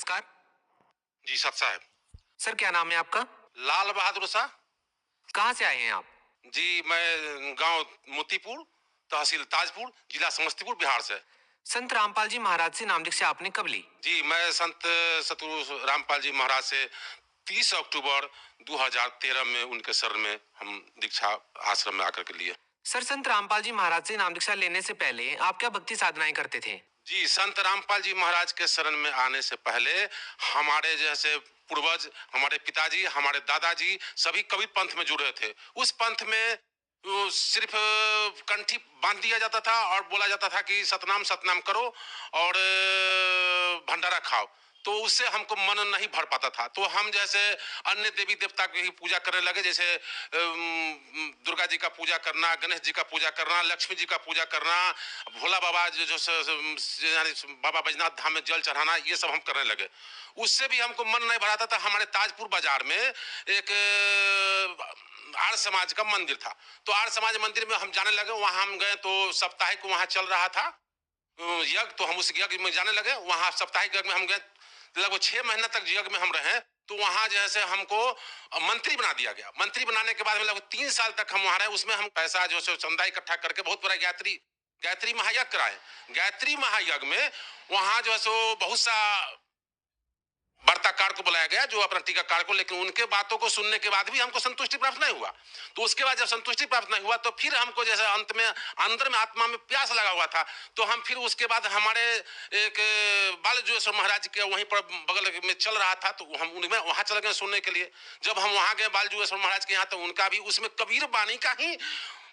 नमस्कार। जी सत साहब। सर क्या नाम है आपका? लाल बहादुर शाह। कहाँ से आए हैं आप? जी मैं गांव मोतीपुर, तहसील ताजपुर, जिला समस्तीपुर, बिहार से। संत रामपाल जी महाराज से नाम दीक्षा आपने कब ली? जी मैं संत सतगुरु रामपाल जी महाराज से 30 अक्टूबर 2013 में उनके शरण में हम दीक्षा आश्रम में आकर के लिए। सर संत रामपाल जी महाराज से नाम दीक्षा लेने से पहले आप क्या भक्ति साधनाएं करते थे? जी संत रामपाल जी महाराज के शरण में आने से पहले हमारे जैसे पूर्वज, हमारे पिताजी, हमारे दादाजी सभी कबीर पंथ में जुड़े थे। उस पंथ में सिर्फ कंठी बांध दिया जाता था और बोला जाता था कि सतनाम सतनाम करो और भंडारा खाओ। तो उससे हमको मन नहीं भर पाता था, तो हम जैसे अन्य देवी देवता की ही पूजा करने लगे, जैसे दुर्गा जी का पूजा करना, गणेश जी का पूजा करना, लक्ष्मी जी का पूजा करना, भोला बाबा यानी बाबा बैजनाथ धाम में जल चढ़ाना, ये सब हम करने लगे। उससे भी हमको मन नहीं भराता था। हमारे ताजपुर बाजार में एक आर्य समाज का मंदिर था, तो आर्य समाज मंदिर में हम जाने लगे। वहां हम गए तो साप्ताहिक वहां चल रहा था यज्ञ, तो हम उस यज्ञ में जाने लगे। वहां साप्ताहिक यज्ञ में हम गए, लगभग 6 महीना तक यज्ञ में हम रहे। तो वहां जैसे हमको मंत्री बना दिया गया। मंत्री बनाने के बाद में लगभग 3 साल तक हम वहां रहे। उसमें हम पैसा जो है चंदा इकट्ठा करके बहुत बड़ा गायत्री महायज्ञ कराए। गायत्री महायज्ञ में वहां जो है सो बहुत सा वार्ताकार को बुलाया गया, जो अपना टीकाकार को, लेकिन उनके बातों को सुनने के बाद भी हमको संतुष्टि प्राप्त नहीं हुआ। तो उसके बाद जब संतुष्टि प्राप्त नहीं हुआ तो फिर हमको जैसे अंत में अंदर में आत्मा में प्यास लगा हुआ था, तो हम फिर उसके बाद हमारे एक बाल जो महाराज के वहीं पर बगल में चल रहा था, तो हम उनमें वहां चल गए सुनने के लिए। जब हम वहां गए बाल महाराज के यहाँ, तो उनका भी उसमें कबीर बानी का ही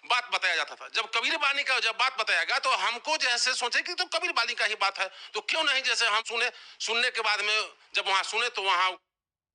बात बताया जाता था। जब कबीर बानी का जब बात बताया गया तो हमको जैसे सोचे कि तो कबीर बानी का ही बात है, तो क्यों नहीं जैसे हम सुनने के बाद में जब वहां सुने तो वहां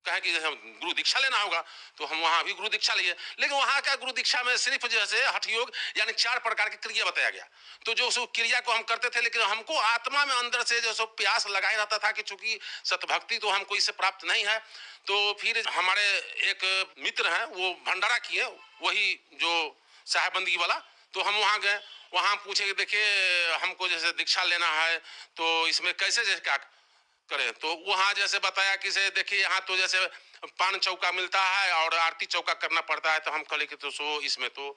कहे कि जैसे गुरु दीक्षा लेना होगा, तो हम वहां भी गुरु दीक्षा लिए। लेकिन वहां का गुरु दीक्षा में सिर्फ जैसे हठ योग यानी 4 प्रकार की क्रिया बताया गया, तो जो उस क्रिया को हम करते थे, लेकिन हमको आत्मा में अंदर से जो प्यास लगाया रहता था कि चूंकि सतभक्ति तो हमको इससे प्राप्त नहीं है। तो फिर हमारे एक मित्र हैं, वो भंडारा किए, वही जो साहेबंदी वाला। तो हम वहां गए, वहां पूछे कि देखिए हमको जैसे दीक्षा लेना है, तो इसमें कैसे जैसे क्या करें। तो वहां जैसे बताया कि से देखिए यहाँ तो जैसे पान चौका मिलता है और आरती चौका करना पड़ता है। तो हम कहे कि तो सो इसमें तो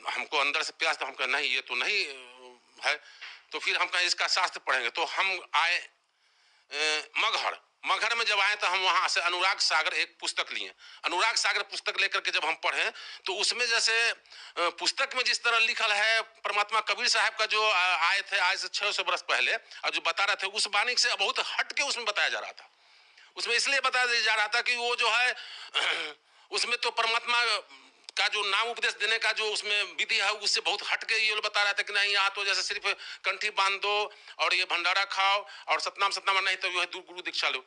हमको अंदर से प्यास, तो हम कहे नहीं ये तो नहीं है। तो फिर हम कहे इसका शास्त्र पढ़ेंगे। तो हम आए मगहर। मगहर में जब आए तो हम वहां से अनुराग सागर एक पुस्तक लिए। अनुराग सागर पुस्तक लेकर के जब हम पढ़े, तो उसमें जैसे पुस्तक में जिस तरह लिखल है, परमात्मा कबीर साहब का जो आए थे आज से 600 वर्ष पहले, और जो बता रहे थे उस बानी से बहुत हट के उसमें बताया जा रहा था। उसमें इसलिए बताया जा रहा था कि वो जो है उसमें तो परमात्मा का जो नाम उपदेश देने का जो उसमें विधि है, उससे बहुत हटके ये लोग बता रहा था कि नहीं यहाँ तो जैसे सिर्फ कंठी बांध दो और ये भंडारा खाओ और सतनाम सतनाम, नहीं तो यह गुरु दीक्षा लो।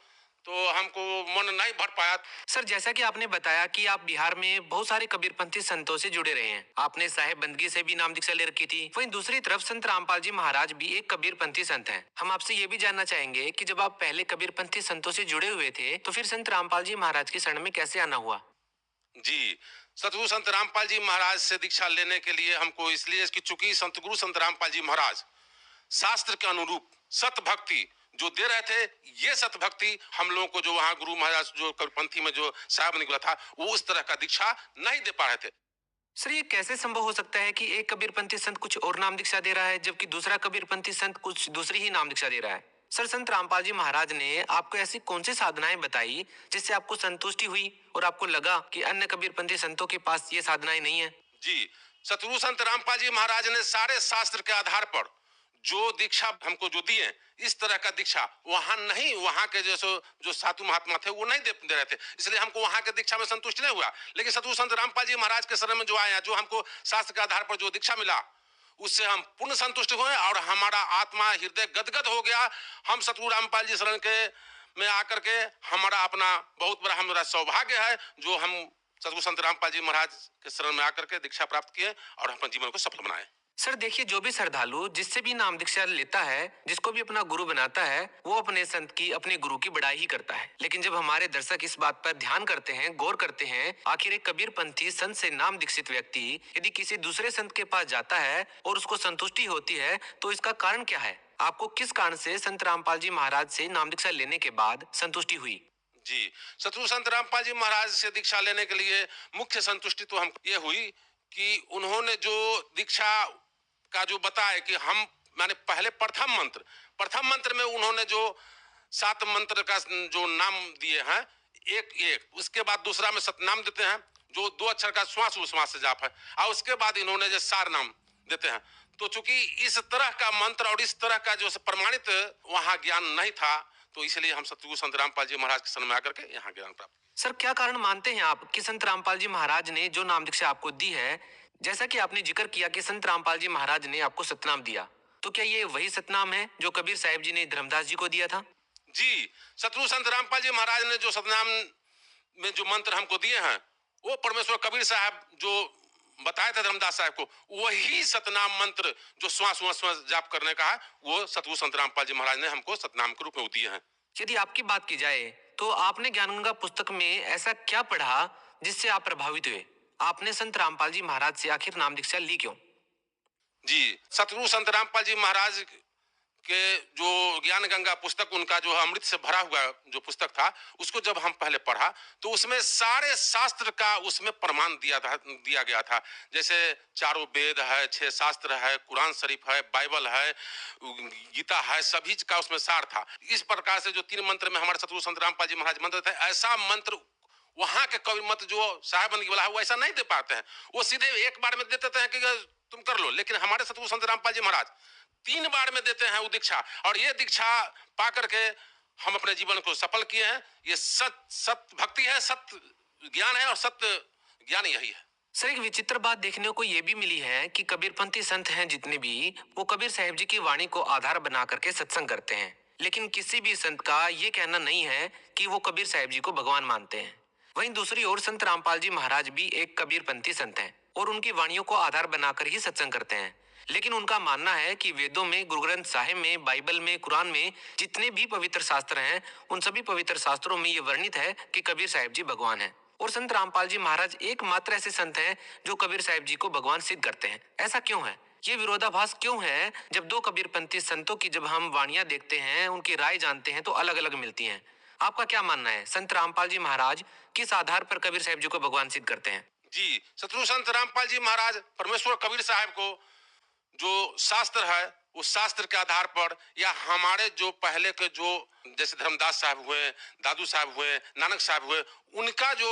तो हमको मन नहीं भर पाया। सर जैसा कि आपने बताया कि आप बिहार में बहुत सारे कबीरपंथी संतों से जुड़े रहे हैं, आपने साहेब बंदगी से भी नाम दीक्षा ले रखी थी। वहीं दूसरी तरफ संत रामपाल जी महाराज भी एक कबीरपंथी संत हैं। हम आपसे ये भी जानना चाहेंगे कि जब आप पहले कबीरपंथी संतों से जुड़े हुए थे, तो फिर संत रामपाल जी महाराज की शरण में कैसे आना हुआ? जी सतगुरु संत रामपाल जी महाराज से दीक्षा लेने के लिए हमको इसलिए कि चूंकि संत गुरु संत रामपाल जी महाराज शास्त्र के अनुरूप सत भक्ति जो दे रहे थे, ये सत भक्ति हम लोगों को जो वहां गुरु महाराज जो कबीरपंथी में जो साहब निकला था, वो उस तरह का दीक्षा नहीं दे पा रहे थे। सर ये कैसे संभव हो सकता है कि एक कबीरपंथी संत कुछ और नाम दीक्षा दे रहा है, जबकि दूसरा कबीरपंथी संत कुछ दूसरी ही नाम दीक्षा दे रहा है? सर संत रामपाल जी महाराज ने आपको ऐसी कौन सी साधनाएं बताई जिससे आपको संतुष्टि हुई और आपको लगा कि अन्य कबीरपंथी संतों के पास ये साधनाएं नहीं है? जी सतगुरु संत रामपाल जी महाराज ने सारे शास्त्र के आधार पर जो दीक्षा हमको जो दिए, इस तरह का दीक्षा वहां नहीं, वहां के जो साधु महात्मा थे वो नहीं दे रहे थे, इसलिए हमको वहां के दीक्षा में संतुष्ट नहीं हुआ। लेकिन सतगुरु संत रामपाल जी महाराज के शरण में जो आया, जो हमको शास्त्र के आधार पर जो दीक्षा मिला, उससे हम पूर्ण संतुष्ट हुए और हमारा आत्मा हृदय गदगद हो गया। हम सतगुरु रामपाल जी शरण के में आकर के हमारा अपना बहुत बड़ा हमारा सौभाग्य है, जो हम सतगुरु संत रामपाल जी महाराज के शरण में आकर के दीक्षा प्राप्त किए और अपने जीवन को सफल बनाए। सर देखिए, जो भी श्रद्धालु जिससे भी नाम दीक्षा लेता है, जिसको भी अपना गुरु बनाता है, वो अपने संत की, अपने गुरु की बड़ाई ही करता है। लेकिन जब हमारे दर्शक इस बात पर ध्यान करते हैं, गौर करते हैं, आखिर एक कबीरपंथी संत से नाम दीक्षित व्यक्ति यदि किसी दूसरे संत के पास जाता है और उसको संतुष्टि होती है, तो इसका कारण क्या है? आपको किस कारण से संत रामपाल जी महाराज से नाम दीक्षा लेने के बाद संतुष्टि हुई? जी, सतगुरु संत रामपाल जी महाराज से दीक्षा लेने के लिए मुख्य संतुष्टि तो हम ये हुई कि उन्होंने जो दीक्षा का जो बताया कि हम माने पहले प्रथम मंत्र में उन्होंने जो 7 मंत्र का जो नाम दिए हैं, एक एक उसके बाद दूसरा में सतनाम देते हैं जो 2 अक्षर का श्वास उश्वास से जाप है, और उसके बाद इन्होंने जो सार नाम देते हैं। तो चूंकि इस तरह का मंत्र और इस तरह का जो प्रमाणित वहां ज्ञान नहीं था, तो इसलिए हम सतगुरु संत रामपाल जी महाराज के शरण में आकर के यहाँ ज्ञान प्राप्त। सर, क्या कारण मानते हैं आप कि संत रामपाल जी महाराज ने जो नाम दीक्षा आपको दी है, जैसा कि आपने जिक्र किया कि संत रामपाल जी महाराज ने आपको सतनाम दिया, तो क्या ये वही सतनाम है जो कबीर साहिब जी ने धर्मदास जी को दिया था? जी, सतगुरु संत रामपाल जी महाराज ने जो सतनाम में जो मंत्र हमको दिए हैं, वो परमेश्वर कबीर साहब जो बताए थे धर्मदास साहब को, वही सतनाम मंत्र जो श्वास श्वास जाप करने का है, वो सतगुरु संत रामपाल जी महाराज ने हमको सतनाम के रूप में दिए हैं। यदि आपकी बात की जाए तो आपने ज्ञानगंगा पुस्तक में ऐसा क्या पढ़ा जिससे आप प्रभावित हुए? आपने संत रामपाल जी महाराज से आखिर नाम दीक्षा ली क्यों? जी, सतगुरु संत रामपाल जी महाराज के जो ज्ञान गंगा पुस्तक उनका जो अमृत से भरा हुआ जो पुस्तक था, उसको जब हम पहले पढ़ा तो उसमें सारे शास्त्र का उसमें प्रमाण दिया गया था। जैसे चारों वेद है, 6 शास्त्र है, कुरान शरीफ है, बाइबल है, गीता है, सभी का उसमें सार था। इस प्रकार से जो 3 मंत्र में हमारे सतगुरु संत रामपाल जी महाराज मंत्र थे, ऐसा मंत्र वहां के कवि मत जो साहेबंदी वाला है वो ऐसा नहीं दे पाते हैं। वो सीधे एक बार में दे देते हैं कि तुम कर लो, लेकिन हमारे सतगुरु संत रामपाल जी महाराज 3 बार में देते हैं वो दीक्षा, और ये दीक्षा पा करके हम अपने जीवन को सफल किए हैं। ये सत भक्ति है, सत्य ज्ञान है, और सत्य ज्ञान यही है। सर, एक विचित्र बात देखने को ये भी मिली है कि कबीरपंथी संत हैं जितने भी, वो कबीर साहिब जी की वाणी को आधार बना करके सत्संग करते हैं, लेकिन किसी भी संत का ये कहना नहीं है कि वो कबीर साहिब जी को भगवान मानते हैं। वहीं दूसरी ओर संत रामपाल जी महाराज भी एक कबीरपंथी संत हैं और उनकी वाणियों को आधार बनाकर ही सत्संग करते हैं, लेकिन उनका मानना है कि वेदों में, गुरु ग्रंथ साहिब में, बाइबल में, कुरान में जितने भी पवित्र शास्त्र हैं, उन सभी पवित्र शास्त्रों में ये वर्णित है कि कबीर साहिब जी भगवान हैं। और संत रामपाल जी महाराज एकमात्र ऐसे संत हैं जो कबीर साहिब जी को भगवान सिद्ध करते हैं। ऐसा क्यों है? ये विरोधाभास क्यों है? जब 2 कबीरपंथी संतों की जब हम वाणियां देखते हैं, उनकी राय जानते हैं, तो अलग अलग मिलती हैं। आपका क्या मानना है? संत रामपाल जी महाराज किस आधार पर कबीर साहिब जी को भगवान सिद्ध करते हैं? जी, सतगुरु संत रामपाल जी महाराज परमेश्वर कबीर साहब को जो शास्त्र है उस शास्त्र के आधार पर, या हमारे जो पहले के जो जैसे धर्मदास साहब हुए, दादू साहब हुए, नानक साहब हुए, उनका जो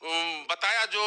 बताया, जो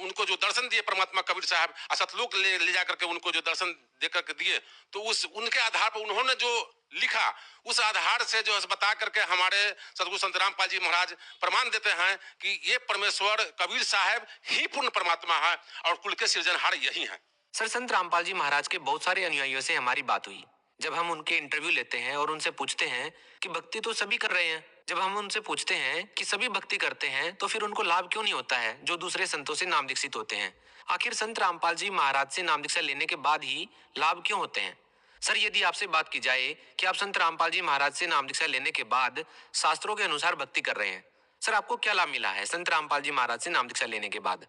उनको जो दर्शन दिए परमात्मा कबीर साहब, सतलोक ले जाकर के उनको जो दर्शन देकर के दिए, तो उस उनके आधार पर उन्होंने जो लिखा, उस आधार से जो बता करके हमारे सतगुरु संत रामपाल जी महाराज प्रमाण देते हैं कि ये परमेश्वर कबीर साहब ही पूर्ण परमात्मा है और कुल के सृजनहार यही है। सर, संत रामपाल जी महाराज के बहुत सारे अनुयायियों से हमारी बात हुई। जब हम उनके इंटरव्यू लेते हैं और उनसे पूछते हैं कि भक्ति तो सभी कर रहे हैं, जब हम उनसे पूछते हैं कि सभी भक्ति करते हैं तो फिर उनको लाभ क्यों नहीं होता है जो दूसरे संतों से नाम दीक्षित होते हैं? आखिर संत रामपाल जी महाराज से नाम दीक्षा लेने के बाद ही लाभ क्यों होते हैं? सर, यदि आपसे बात की जाए कि आप संत रामपाल जी महाराज से नाम दीक्षा लेने के बाद शास्त्रों के अनुसार भक्ति कर रहे हैं, सर आपको क्या लाभ मिला है संत रामपाल जी महाराज से नाम दीक्षा लेने के बाद?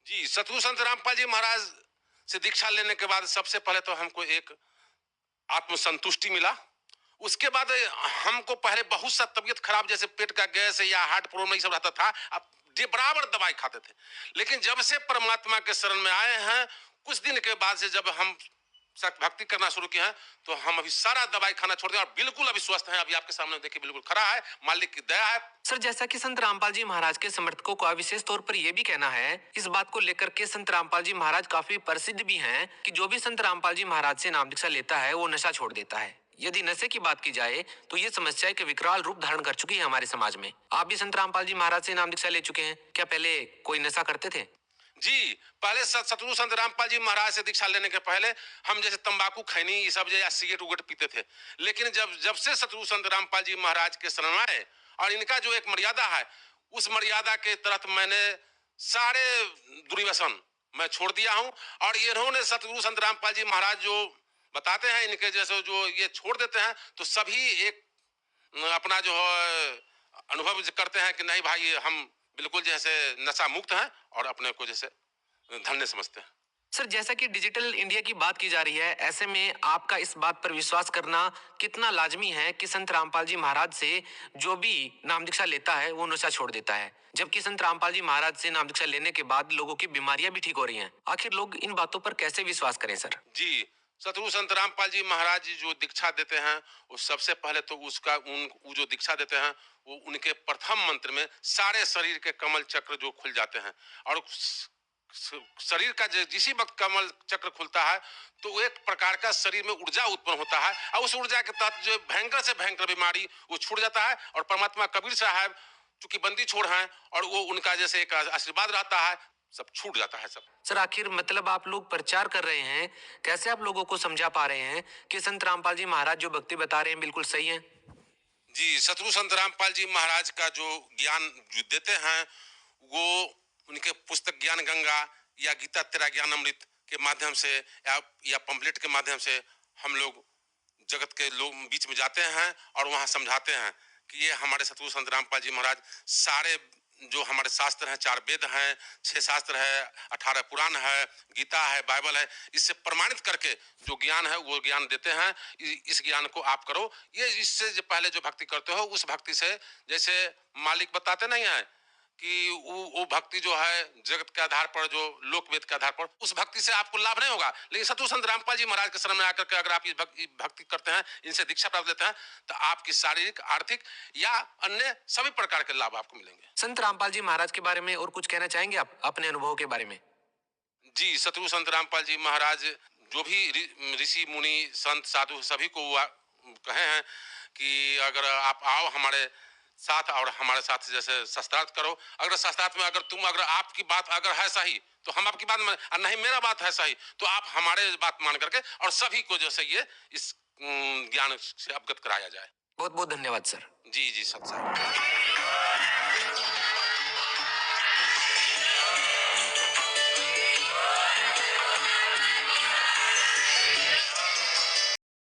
जी, सतगुरु संत रामपाल जी महाराज से दीक्षा लेने के बाद सबसे पहले तो हमको एक आत्मसंतुष्टि मिला। उसके बाद हमको पहले बहुत सा तबीयत खराब, जैसे पेट का गैस या हार्ट प्रॉब्लम ये सब रहता था, अब बराबर दवाई खाते थे। लेकिन जब से परमात्मा के शरण में आए हैं, कुछ दिन के बाद से जब हम भक्ति करना शुरू किए हैं, तो हम अभी सारा दवाई खाना छोड़ दिया और बिल्कुल अभी स्वस्थ हैं। अभी आपके सामने देखिए बिल्कुल खड़ा है, मालिक की दया है। सर, जैसा कि संत रामपाल जी महाराज के समर्थकों का विशेष तौर पर यह भी कहना है, इस बात को लेकर के संत रामपाल जी महाराज काफी प्रसिद्ध भी हैं कि जो भी संत रामपाल जी महाराज से नाम दीक्षा लेता है वो नशा छोड़ देता है। यदि नशे की बात की जाए तो ये समस्या एक विकराल रूप धारण कर चुकी है हमारे समाज में। आप भी संत रामपाल जी महाराज से नाम दीक्षा ले चुके हैं, क्या पहले कोई नशा करते थे? जी, पहले सतगुरु संत रामपाल जी महाराज से दीक्षा लेने के पहले हम जैसे तंबाकू, खैनी ये सब या सिगरेट उगरेट पीते थे। लेकिन जब से सतगुरु संत रामपाल जी महाराज के शरण आए और इनका जो एक मर्यादा है, उस मर्यादा के तहत मैंने सारे दुर्व्यसन मैं छोड़ दिया हूँ। और इन्होंने सतगुरु संत रामपाल जी महाराज जो बताते हैं, इनके जैसे जो ये छोड़ देते हैं, तो सभी एक अपना जो है अनुभव करते हैं कि नहीं भाई, हम बिल्कुल जैसे नशा मुक्त हैं और अपने को जैसे धन्य समझते हैं। सर, जैसा कि डिजिटल इंडिया की बात की जा रही है, ऐसे में आपका इस बात पर विश्वास करना कितना लाजमी है कि संत रामपाल जी महाराज से जो भी नाम दीक्षा लेता है वो नशा छोड़ देता है, जबकि संत रामपाल जी महाराज से नाम दीक्षा लेने के बाद लोगों की बीमारियां भी ठीक हो रही हैं। आखिर लोग इन बातों पर कैसे विश्वास करें सर? जी, सतगुरु संत रामपाल जी महाराज जी जो दीक्षा देते हैं, वो सबसे पहले तो उसका वो जो दीक्षा देते हैं, वो उनके प्रथम मंत्र में सारे शरीर के कमल चक्र जो खुल जाते हैं। और शरीर का जिसी वक्त कमल चक्र खुलता है तो वो एक प्रकार का शरीर में ऊर्जा उत्पन्न होता है, और उस ऊर्जा के तहत जो भयंकर से भयंकर बीमारी वो छूट जाता है। और परमात्मा कबीर साहब चूंकि बंदी छोड़ हैं, और वो उनका जैसे एक आशीर्वाद रहता है, सब छूट जाता है सब। सर, आखिर मतलब आप लोग प्रचार कर रहे हैं, कैसे आप लोगों को समझा पा रहे हैं कि संत रामपाल जी महाराज जो भक्ति बता रहे हैं बिल्कुल सही है? जी, सतगुरु संत रामपाल जी महाराज का जो ज्ञान जो देते हैं, वो उनके पुस्तक ज्ञान गंगा या गीता तेरा ज्ञान अमृत के माध्यम से या पंपलेट के माध्यम से हम लोग जगत के लोग बीच में जाते हैं और वहाँ समझाते हैं कि ये हमारे सतगुरु संत रामपाल जी महाराज सारे जो हमारे शास्त्र हैं, 4 वेद हैं, 6 शास्त्र है, 18 पुराण है, गीता है, बाइबल है, इससे प्रमाणित करके जो ज्ञान है वो ज्ञान देते हैं। इस ज्ञान को आप करो। ये इससे जो पहले जो भक्ति करते हो उस भक्ति से, जैसे मालिक बताते नहीं है कि वो भक्ति जो है जगत के आधार पर, जो लोक वेद के आधार पर, उस भक्ति से आपको लाभ नहीं होगा। लेकिन सतगुरु संत रामपाल जी महाराज के शरण में आकर के अगर आप इस भक्ति करते हैं, इनसे दीक्षा प्राप्त लेते हैं, तो आपकी शारीरिक, आर्थिक या अन्य सभी प्रकार के लाभ आपको मिलेंगे। संत रामपाल जी महाराज के बारे में और कुछ कहना चाहेंगे आप अपने अनुभव के बारे में? जी, सतगुरु संत रामपाल जी महाराज जो भी ऋषि मुनि संत साधु सभी को कहे हैं कि अगर आप आओ हमारे साथ, और हमारे साथ जैसे शास्त्रार्थ करो। अगर शास्त्रार्थ में अगर आपकी बात अगर है सही तो हम आपकी बात मान, और नहीं मेरा बात है सही तो आप हमारे बात मान करके, और सभी को जैसे ये इस ज्ञान से अवगत कराया जाए। बहुत बहुत धन्यवाद सर। जी जी सत साहब।